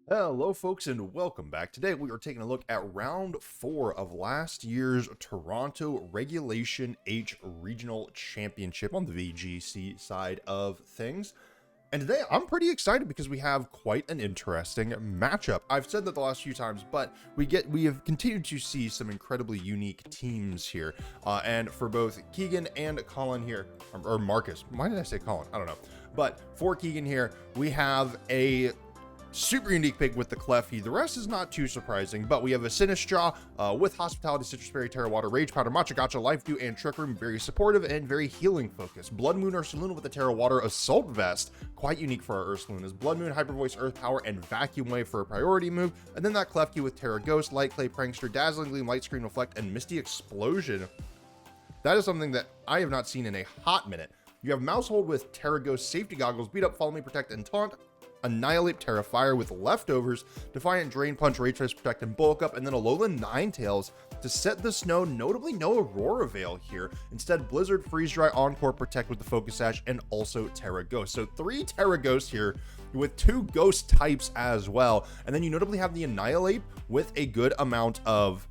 Hello folks and welcome back. Today we are taking a look at round 4 of last year's Toronto Regulation H Regional Championship on the VGC side of things. And today I'm pretty excited because we have quite an interesting matchup. I've said that the last few times, but we have continued to see some incredibly unique teams here. And for both Keegan and Colin here, or Marcus, why did I say Colin? I don't know. But for Keegan here, we have a super unique pick with the Clefty. The rest is not too surprising, but we have a Sinistcha with Hospitality, Citrus Berry, Terra Water, Rage Powder, Matcha Gotcha, Life Dew, and Trick Room. Very supportive and very healing focused. Blood Moon Ursaluna with the Terra Water, Assault Vest, quite unique for our Ursalunas. Blood Moon, Hyper Voice, Earth Power, and Vacuum Wave for a priority move. And then that Clefty with Terra Ghost, Light Clay, Prankster, Dazzling Gleam, Light Screen Reflect, and Misty Explosion. That is something that I have not seen in a hot minute. You have Mousehold with Terra Ghost, Safety Goggles, Beat Up, Follow Me, Protect, and Taunt. Annihilate, Terrifier with Leftovers, Defiant, Drain Punch, Rage Face, Protect, and Bulk Up, and then Alolan Ninetales to set the snow. Notably, no Aurora Veil here. Instead, Blizzard, Freeze Dry, Encore, Protect with the Focus Sash, and also Terra Ghost. So 3 Terra Ghosts here with 2 Ghost types as well. And then you notably have the Annihilate with a good amount of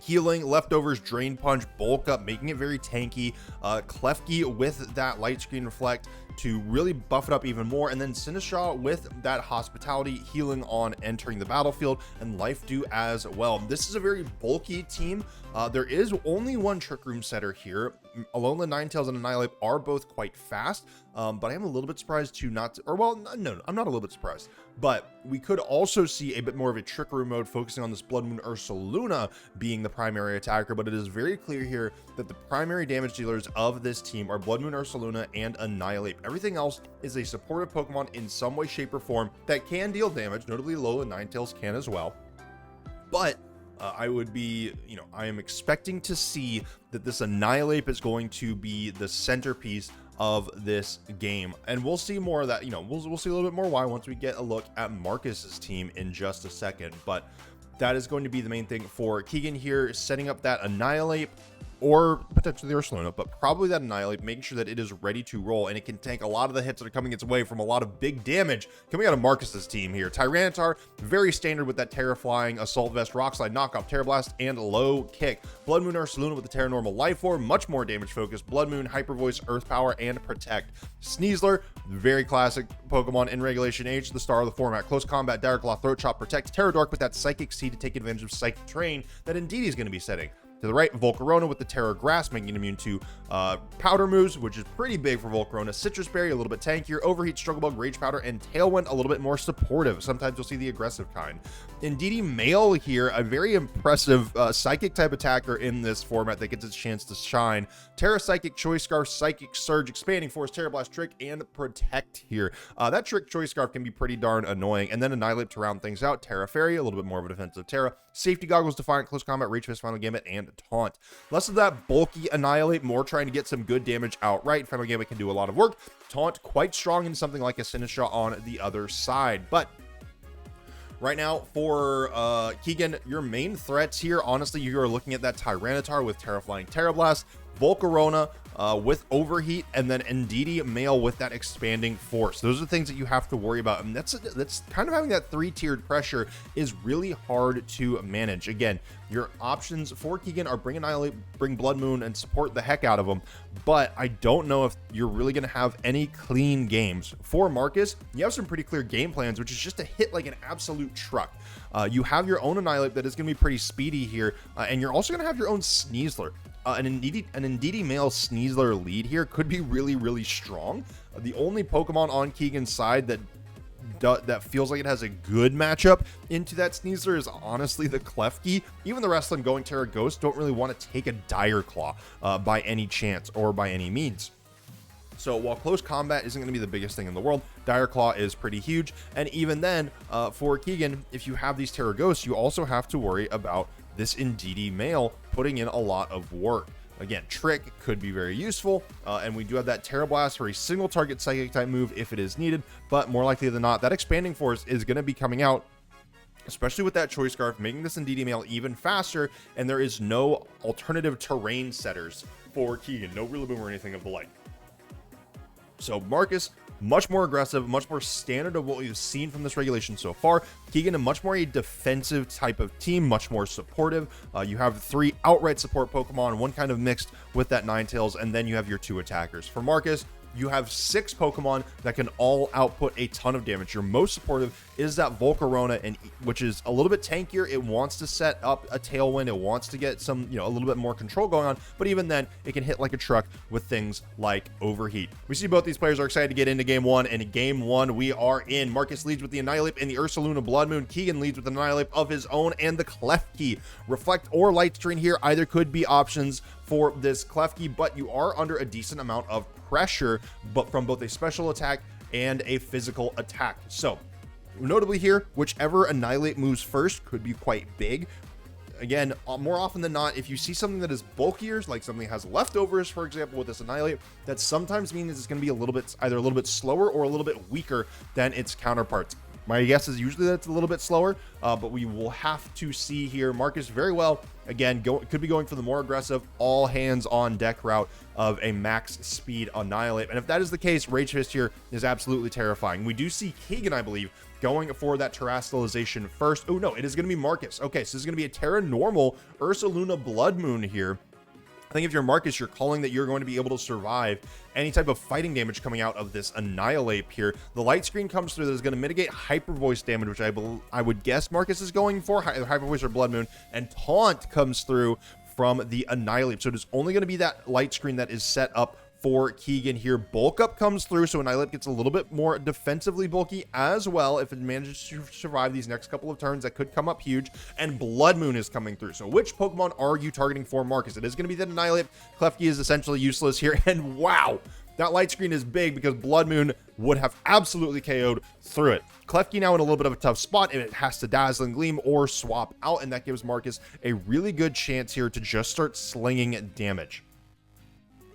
healing, Leftovers, Drain Punch, Bulk Up, making it very tanky. Klefki with that Light Screen Reflect to really buff it up even more, and then Sinistcha with that Hospitality, healing on entering the battlefield, and Life Dew as well. This is a very bulky team. There is only one Trick Room setter here. Alolan Ninetales and Annihilate are both quite fast, but I am a little bit surprised to not, or well, no, I'm not a little bit surprised, but we could also see a bit more of a Trick Room mode focusing on this Blood Moon Ursaluna being the primary attacker, but it is very clear here that the primary damage dealers of this team are Blood Moon Ursaluna and Annihilate. Everything else is a supportive Pokemon in some way, shape, or form that can deal damage, notably Alolan Ninetales can as well, but I would be, I am expecting to see that this Annihilate is going to be the centerpiece of this game, and we'll see more of that. We'll see a little bit more why once we get a look at Marcus's team in just a second, but that is going to be the main thing for Keegan here, setting up that Annihilate or potentially the Ursaluna, but probably that Annihilate, making sure that it is ready to roll and it can tank a lot of the hits that are coming its way from a lot of big damage coming out of Marcus's team here. Tyranitar, very standard with that Terraflying, Assault Vest, Rock Slide, Knockoff, Terra Blast, and Low Kick. Blood Moon Ursaluna with the Terra Normal Life Form, much more damage focused. Blood Moon, Hyper Voice, Earth Power, and Protect. Sneasler, very classic Pokemon in Regulation H, the star of the format. Close Combat, Dire Claw, Throat Chop, Protect. Terra Dark with that Psychic Seed to take advantage of Psychic Terrain that Indeedee is going to be setting. To the right, Volcarona with the Terra Grass, making it immune to powder moves, which is pretty big for Volcarona. Citrus Berry, a little bit tankier. Overheat, Struggle Bug, Rage Powder, and Tailwind, a little bit more supportive. Sometimes you'll see the aggressive kind. Indeedee Male here, a very impressive Psychic type attacker in this format that gets its chance to shine. Terra Psychic, Choice Scarf, Psychic Surge, Expanding Force, Terra Blast, Trick, and Protect here. That Trick Choice Scarf can be pretty darn annoying. And then Annihilate to round things out. Terra Fairy, a little bit more of a defensive Terra. Safety Goggles, Defiant, Close Combat, Rage Fist, Final Gambit, and Taunt. Less of that bulky Annihilate, more trying to get some good damage outright. Final Gambit can do a lot of work. Taunt, quite strong in something like a Sinistcha on the other side. But right now for Keegan, your main threats here, honestly, you are looking at that Tyranitar with Terraflying, Terra Blast, Volcarona with Overheat, and then Indeedee Male with that Expanding Force. Those are the things that you have to worry about, and that's kind of having that 3-tiered pressure is really hard to manage. Again, your options for Keegan are bring Annihilate, bring Blood Moon, and support the heck out of them, but I don't know if you're really going to have any clean games. For Marcus, you have some pretty clear game plans, which is just to hit like an absolute truck. You have your own Annihilate that is going to be pretty speedy here, and you're also going to have your own Sneasler. An Indeedee Male Sneasler lead here could be really, really strong. The only Pokemon on Keegan's side that feels like it has a good matchup into that Sneasler is honestly the Klefki. Even the rest of them going Terra Ghost don't really want to take a Dire Claw by any chance or by any means. So while Close Combat isn't going to be the biggest thing in the world, Dire Claw is pretty huge. And even then, for Keegan, if you have these Terra Ghosts, you also have to worry about this Indeedee Male putting in a lot of work. Again, Trick could be very useful, and we do have that Terra Blast for a single target Psychic type move if it is needed, but more likely than not, that Expanding Force is going to be coming out, especially with that Choice Scarf, making this Indeedee Male even faster, and there is no alternative terrain setters for Keegan, no Rillaboom or anything of the like. So Marcus much more aggressive, much more standard of what we've seen from this regulation so far. Keegan, a much more a defensive type of team, much more supportive. You have 3 outright support Pokemon, 1 kind of mixed with that Ninetales, and then you have your 2 attackers. For Marcus, you have 6 Pokemon that can all output a ton of damage. Your most supportive is that Volcarona, and which is a little bit tankier. It wants to set up a Tailwind. It wants to get some, a little bit more control going on. But even then, it can hit like a truck with things like Overheat. We see both these players are excited to get into Game 1. And in Game 1, we are in. Marcus leads with the Annihilape and the Ursaluna Blood Moon. Keegan leads with an Annihilape of his own and the Klefki. Reflect or Light Screen here either could be options for this Klefki, but you are under a decent amount of pressure, but from both a special attack and a physical attack. So notably here, whichever Annihilate moves first could be quite big. Again, more often than not, if you see something that is bulkier, like something that has leftovers, for example, with this Annihilate, that sometimes means it's going to be a little bit, either a little bit slower or a little bit weaker than its counterparts. My guess is usually that it's a little bit slower, but we will have to see here. Marcus very well, again, could be going for the more aggressive, all hands on deck route of a max speed Annihilate. And if that is the case, Rage Fist here is absolutely terrifying. We do see Keegan, I believe, going for that Terastallization first. Oh no, it is going to be Marcus. Okay, so this is going to be a Terra Normal Ursaluna Blood Moon here. I think if you're Marcus, you're calling that you're going to be able to survive any type of fighting damage coming out of this Annihilate here. The Light Screen comes through that is going to mitigate Hyper Voice damage, which I would guess Marcus is going for, either Hyper Voice or Blood Moon, and Taunt comes through from the Annihilate. So it is only going to be that Light Screen that is set up for Keegan here. Bulk Up comes through, so Annihilate gets a little bit more defensively bulky as well. If it manages to survive these next couple of turns, that could come up huge. And Blood Moon is coming through. So which Pokemon are you targeting for, Marcus? It is going to be the Annihilate. Klefki is essentially useless here. And wow, that Light Screen is big because Blood Moon would have absolutely KO'd through it. Klefki now in a little bit of a tough spot, and it has to Dazzling Gleam or swap out, and that gives Marcus a really good chance here to just start slinging damage.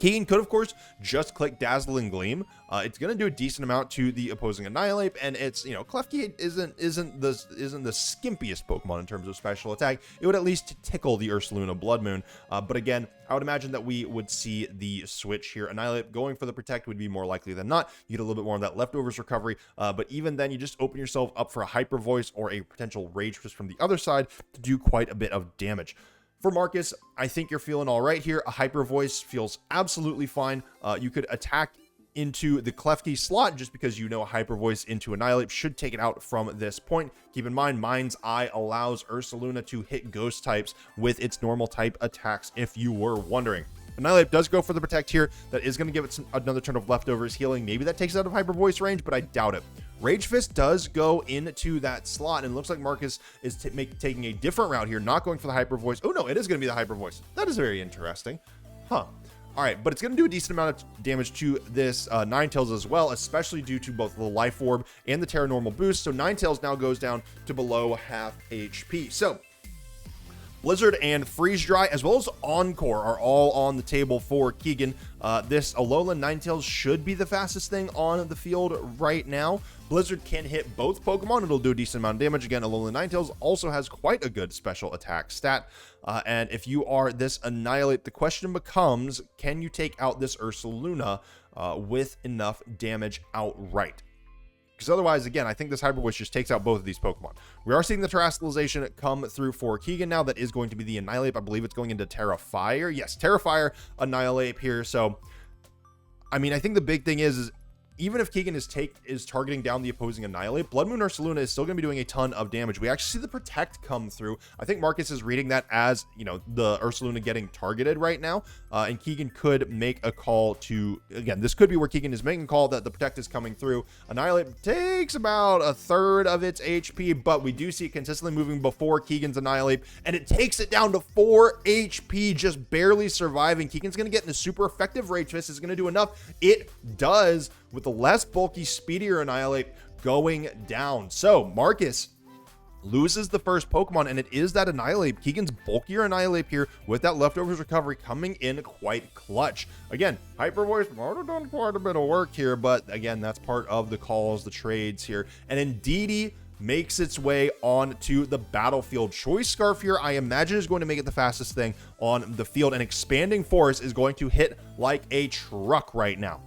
Keegan could, of course, just click Dazzling Gleam. It's going to do a decent amount to the opposing Annihilate, and it's, Klefki isn't the skimpiest Pokemon in terms of special attack. It would at least tickle the Ursaluna Blood Moon. But again, I would imagine that we would see the switch here. Annihilate going for the Protect would be more likely than not. You get a little bit more of that leftovers recovery, but even then, you just open yourself up for a Hyper Voice or a potential Rage Fist from the other side to do quite a bit of damage. For Marcus, I think you're feeling all right here. A Hyper Voice feels absolutely fine. You could attack into the Klefki slot just because a Hyper Voice into Annihilate should take it out from this point. Keep in mind, Mind's Eye allows Ursaluna to hit ghost types with its normal type attacks, if you were wondering. Annihilate does go for the Protect here. That is going to give it another turn of leftovers healing. Maybe that takes it out of Hyper Voice range, but I doubt it. Rage Fist does go into that slot, and it looks like Marcus is taking a different route here, not going for the Hyper Voice. Oh no, it is going to be the Hyper Voice. That is very interesting. Huh. All right, but it's going to do a decent amount of damage to this Ninetales as well, especially due to both the Life Orb and the Terra Normal boost. So Ninetales now goes down to below half HP. So Blizzard and Freeze Dry, as well as Encore, are all on the table for Keegan. This Alolan Ninetales should be the fastest thing on the field right now. Blizzard can hit both Pokemon. It'll do a decent amount of damage. Again, Alolan Ninetales also has quite a good special attack stat. And if you are this Annihilate, the question becomes, can you take out this Ursaluna with enough damage outright? Because otherwise, again, I think this Hyper Voice just takes out both of these Pokemon. We are seeing the Terastallization come through for Keegan now. That is going to be the Annihilate. I believe it's going into Terra Fire. Yes, Terra Fire, Annihilate here. So, I mean, I think the big thing is even if Keegan is targeting down the opposing Annihilate, Blood Moon Ursaluna is still going to be doing a ton of damage. We actually see the Protect come through. I think Marcus is reading that as, the Ursaluna getting targeted right now. And Keegan could make a call to, again, this could be where Keegan is making a call that the Protect is coming through. Annihilate takes about a third of its HP, but we do see it consistently moving before Keegan's Annihilate, and it takes it down to 4 HP, just barely surviving. Keegan's going to get in a super effective Rage Fist. Is going to do enough. It does, with the less bulky, speedier Annihilate going down. So Marcus loses the first Pokemon, and it is that Annihilate. Keegan's bulkier Annihilate here with that leftovers recovery coming in quite clutch. Again, Hyper Voice might have done quite a bit of work here, but again, that's part of the calls, the trades here. And Indeedee makes its way onto the battlefield. Choice Scarf here, I imagine, is going to make it the fastest thing on the field, and Expanding Force is going to hit like a truck right now.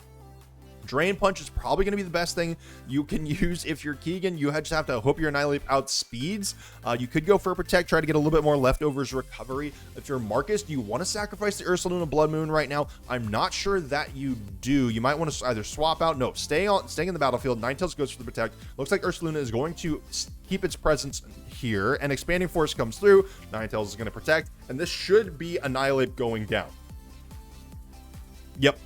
Drain Punch is probably going to be the best thing you can use if you're Keegan. You just have to hope your Annihilate outspeeds. You could go for a Protect, try to get a little bit more leftovers recovery. If you're Marcus, do you want to sacrifice the Ursaluna Blood Moon right now? I'm not sure that you do. You might want to either swap out. No, staying in the battlefield. Ninetales goes for the Protect. Looks like Ursaluna is going to keep its presence here, and Expanding Force comes through. Ninetales is going to Protect, and this should be Annihilate going down. Yep,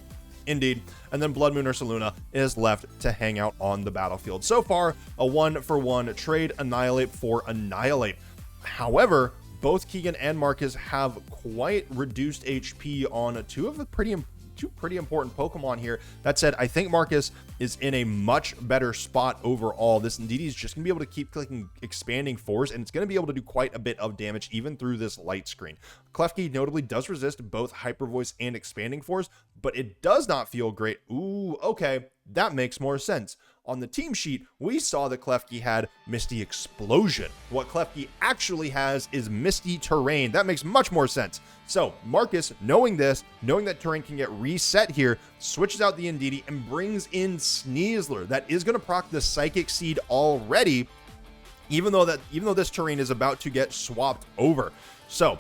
indeed. And then Blood Moon Ursaluna is left to hang out on the battlefield. So far, a 1-for-1 trade, Annihilate for Annihilate. However, both Keegan and Marcus have quite reduced HP on two pretty important Pokemon here. That said, I think Marcus is in a much better spot overall. This Indeedee is just gonna be able to keep clicking Expanding Force, and it's gonna be able to do quite a bit of damage even through this light screen. Klefki notably does resist both Hyper Voice and Expanding Force, but it does not feel great. Ooh, okay, that makes more sense. On the team sheet, we saw that Klefki had Misty Explosion. What Klefki actually has is Misty Terrain. That makes much more sense. So Marcus, knowing this, knowing that Terrain can get reset here, switches out the Indeedee and brings in Sneasler. That is going to proc the Psychic Seed already, even though this Terrain is about to get swapped over. So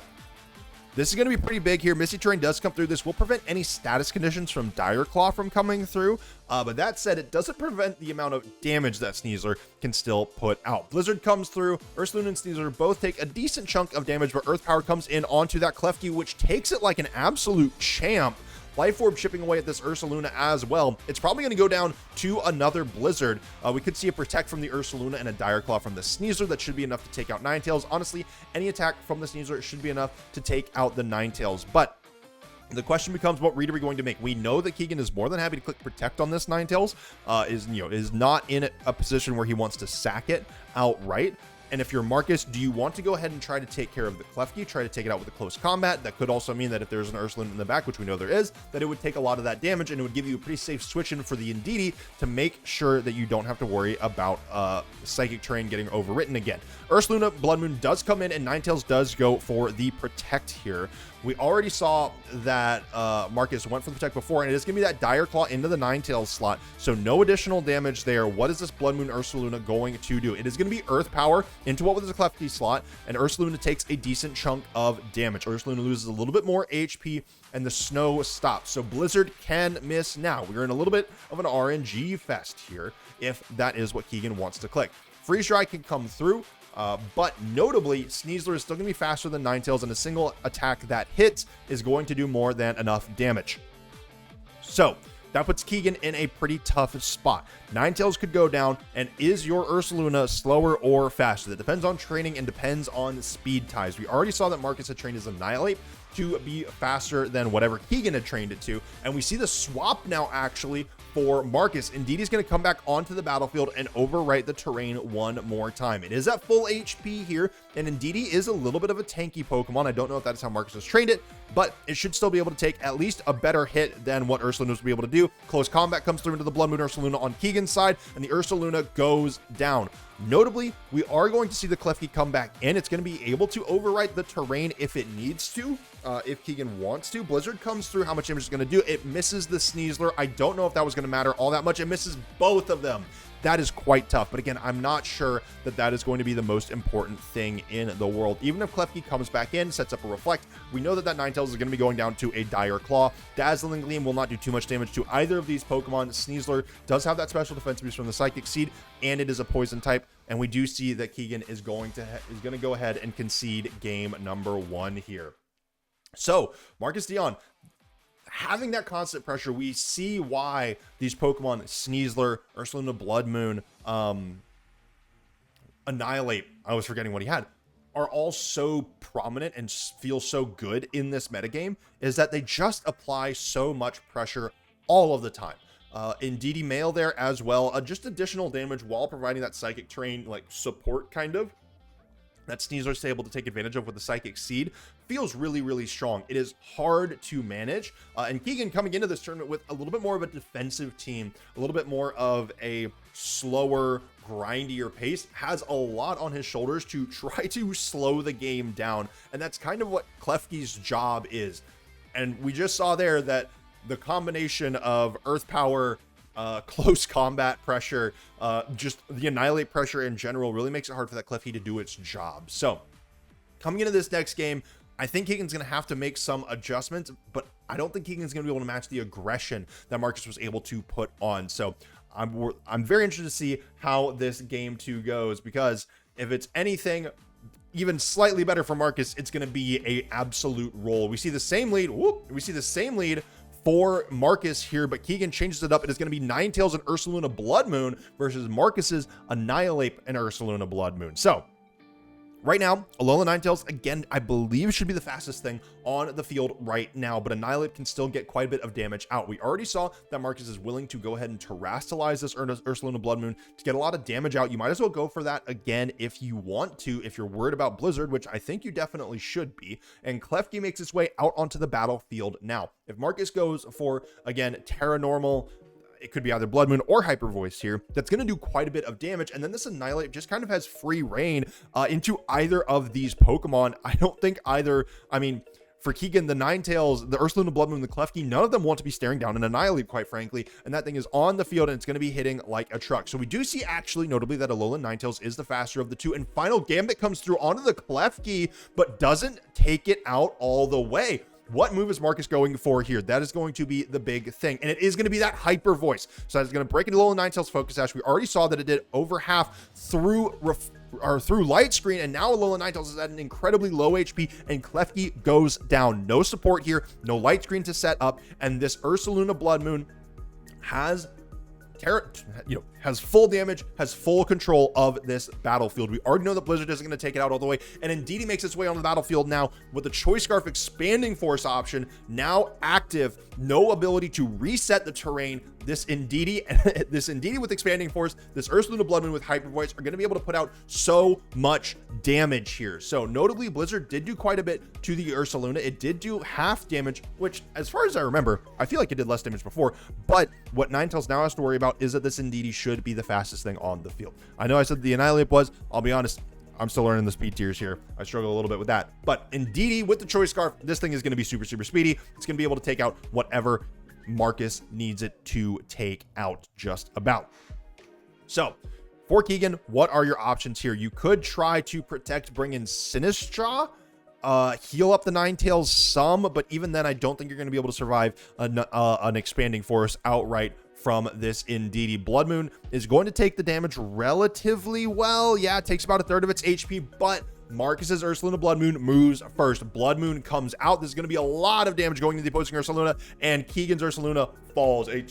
this is going to be pretty big here. Misty Terrain does come through. This will prevent any status conditions from Dire Claw from coming through. But that said, it doesn't prevent the amount of damage that Sneasler can still put out. Blizzard comes through. Ursaluna and Sneasler both take a decent chunk of damage, but Earth Power comes in onto that Klefki, which takes it like an absolute champ. Life Orb chipping away at this Ursaluna as well. It's probably going to go down to another Blizzard. We could see a Protect from the Ursaluna and a Dire Claw from the Sneasler. That should be enough to take out Ninetales. Honestly, any attack from the Sneasler should be enough to take out the Ninetales. But the question becomes, what read are we going to make? We know that Keegan is more than happy to click Protect on this Ninetales. Is not in a position where he wants to sack it outright. And if you're Marcus, do you want to go ahead and try to take care of the Klefki, try to take it out with a close combat? That could also mean that if there's an Ursaluna in the back, which we know there is, that it would take a lot of that damage, and it would give you a pretty safe switch in for the Indeedee to make sure that you don't have to worry about Psychic Terrain getting overwritten again. Ursaluna Blood Moon does come in, and Ninetales does go for the Protect here. We already saw that Marcus went for the Protect before, and it is going to be that Dire Claw into the Ninetales slot, so no additional damage there. What is this Blood Moon Ursaluna going to do? It is going to be Earth Power into what was the Klefki slot, and Ursaluna takes a decent chunk of damage. Ursaluna loses a little bit more HP, and the snow stops, so Blizzard can miss now. We're in a little bit of an RNG fest here, if that is what Keegan wants to click. Freeze Dry can come through. But notably, Sneasler is still going to be faster than Ninetales, and a single attack that hits is going to do more than enough damage. So that puts Keegan in a pretty tough spot. Ninetales could go down, and is your Ursaluna slower or faster? That depends on training and depends on speed ties. We already saw that Marcus had trained his Annihilate to be faster than whatever Keegan had trained it to, and we see the swap now actually for Marcus. Indeedee is going to come back onto the battlefield and overwrite the Terrain one more time. It is at full HP here, and Indeedee is a little bit of a tanky Pokemon. I don't know if that is how Marcus has trained it, but it should still be able to take at least a better hit than what Ursaluna was able to do. Close combat comes through into the Blood Moon Ursaluna on Keegan's side, and the Ursaluna goes down. Notably, we are going to see the Klefki come back in. It's going to be able to overwrite the Terrain if it needs to, if Keegan wants to. Blizzard comes through. How much damage is going to do? It misses the Sneasler. I don't know if that was going to matter all that much. It misses both of them. That is quite tough. But again, I'm not sure that that is going to be the most important thing in the world. Even if Klefki comes back in, sets up a Reflect, we know that Ninetales is going to be going down to a Dire Claw. Dazzling Gleam will not do too much damage to either of these Pokemon. Sneasler does have that special defense boost from the Psychic Seed, and it is a Poison type. And we do see that Keegan is going to go ahead and concede game number 1 here. So Marcus Dion, having that constant pressure, we see why these Pokemon, Sneasler, Ursaluna Blood Moon, Annihilate, I was forgetting what he had, are all so prominent and feel so good in this metagame, is that they just apply so much pressure all of the time. Indeedee Male there as well, just additional damage while providing that Psychic Terrain like support kind of. That Sneasler's able to take advantage of with the Psychic Seed feels really, really strong. It is hard to manage. And Keegan coming into this tournament with a little bit more of a defensive team, a little bit more of a slower, grindier pace, has a lot on his shoulders to try to slow the game down. And that's kind of what Klefki's job is. And we just saw there that the combination of Earth Power close combat pressure, just the annihilate pressure in general really makes it hard for that Klefki to do its job. So coming into this next game, I think Keegan's going to have to make some adjustments, but I don't think Keegan's going to be able to match the aggression that Marcus was able to put on. So I'm very interested to see how this game 2 goes, because if it's anything even slightly better for Marcus, it's going to be a absolute roll. We see the same lead. We see the same lead for Marcus here, but Keegan changes it up. It is going to be Ninetales and Ursaluna Blood Moon versus Marcus's Annihilate and Ursaluna Blood Moon. So right now, Alola Ninetales, again, I believe should be the fastest thing on the field right now, but Annihilate can still get quite a bit of damage out. We already saw that Marcus is willing to go ahead and terrastalize this Ursaluna Blood Moon to get a lot of damage out. You might as well go for that again if you want to, if you're worried about Blizzard, which I think you definitely should be. And Klefki makes its way out onto the battlefield now. If Marcus goes for, again, Terra Normal, it could be either Blood Moon or Hyper Voice here, that's going to do quite a bit of damage. And then this Annihilate just kind of has free reign into either of these Pokemon. I don't think either, I mean, for Keegan, the Ninetales, the Ursaluna Blood Moon, the Klefki, none of them want to be staring down an Annihilate, quite frankly. And that thing is on the field and it's going to be hitting like a truck. So we do see actually, notably, that Alolan Ninetales is the faster of the two. And Final Gambit comes through onto the Klefki, but doesn't take it out all the way. What move is Marcus going for here? That is going to be the big thing. And it is going to be that Hyper Voice. So that's going to break into Alolan Ninetales Focus Sash. We already saw that it did over half through Light Screen. And now Alolan Ninetales is at an incredibly low HP. And Klefki goes down. No support here. No Light Screen to set up. And this Ursaluna Blood Moon has has full damage, has full control of this battlefield. We already know that Blizzard isn't going to take it out all the way, and Indeedee makes its way on the battlefield now with the Choice Scarf Expanding Force option now active. No ability to reset the terrain. This Indeedee with Expanding Force, this Ursaluna Blood Moon with Hyper Voice are going to be able to put out so much damage here. So notably, Blizzard did do quite a bit to the Ursaluna. It did do half damage, which as far as I remember, I feel like it did less damage before, but what Ninetales now has to worry about is that this Indeedee should be the fastest thing on the field. I know I said the Annihilate was, I'll be honest, I'm still learning the speed tiers here. I struggle a little bit with that, but Indeedee with the Choice Scarf, this thing is going to be super, super speedy. It's going to be able to take out whatever Marcus needs it to take out just about. So for Keegan, what are your options here? You could try to protect, bring in Sinistcha, heal up the Ninetales some, but even then I don't think you're going to be able to survive an Expanding Force outright from this Indeedee. Blood Moon is going to take the damage relatively well. Yeah, it takes about a third of its HP, but Marcus's Ursaluna Blood Moon moves first. Blood Moon comes out. This is going to be a lot of damage going to the opposing Ursaluna, and Keegan's Ursaluna falls. A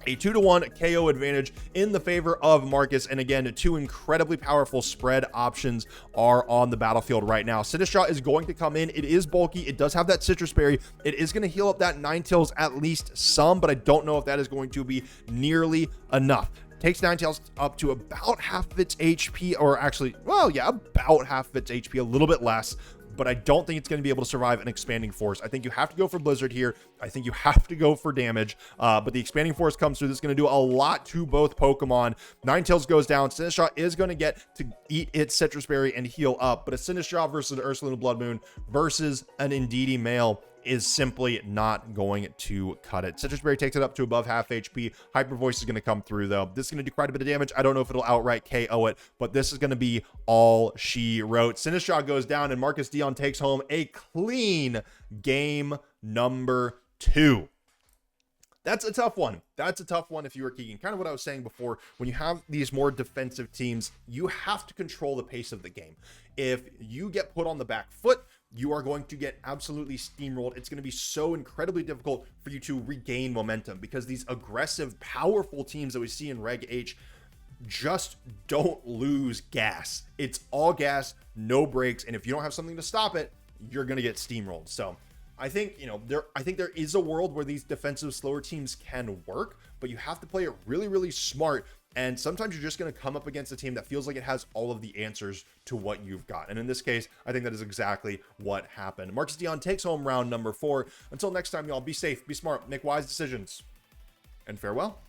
2-to-1 KO advantage in the favor of Marcus. And again, two incredibly powerful spread options are on the battlefield right now. Sinistcha is going to come in. It is bulky. It does have that Citrus Berry. It is going to heal up that Ninetales at least some, but I don't know if that is going to be nearly enough. Takes Ninetales up to about half of its HP, or actually, well, yeah, about half of its HP, a little bit less, but I don't think it's going to be able to survive an Expanding Force. I think you have to go for Blizzard here. I think you have to go for damage, but the Expanding Force comes through. This is going to do a lot to both Pokemon. Ninetales goes down. Sinistcha is going to get to eat its Citrus Berry and heal up, but a Sinistcha versus an Ursaluna Blood Moon versus an Indeedee male is simply not going to cut it. Citrus Berry takes it up to above half HP. Hyper Voice is going to come through, though. This is going to do quite a bit of damage. I don't know if it'll outright KO it, but this is going to be all she wrote. Sinistcha goes down, and Marcus Dion takes home a clean game number 2. That's a tough one. That's a tough one if you were Keegan. Kind of what I was saying before. When you have these more defensive teams, you have to control the pace of the game. If you get put on the back foot, you are going to get absolutely steamrolled. It's going to be so incredibly difficult for you to regain momentum, because these aggressive, powerful teams that we see in Reg H just don't lose gas. It's all gas, no brakes. And if you don't have something to stop it, you're going to get steamrolled. So I think, I think there is a world where these defensive, slower teams can work, but you have to play it really, really smart. And sometimes you're just going to come up against a team that feels like it has all of the answers to what you've got. And in this case, I think that is exactly what happened. Marcus Dion takes home round number 4. Until next time, y'all, be safe, be smart, make wise decisions, and farewell.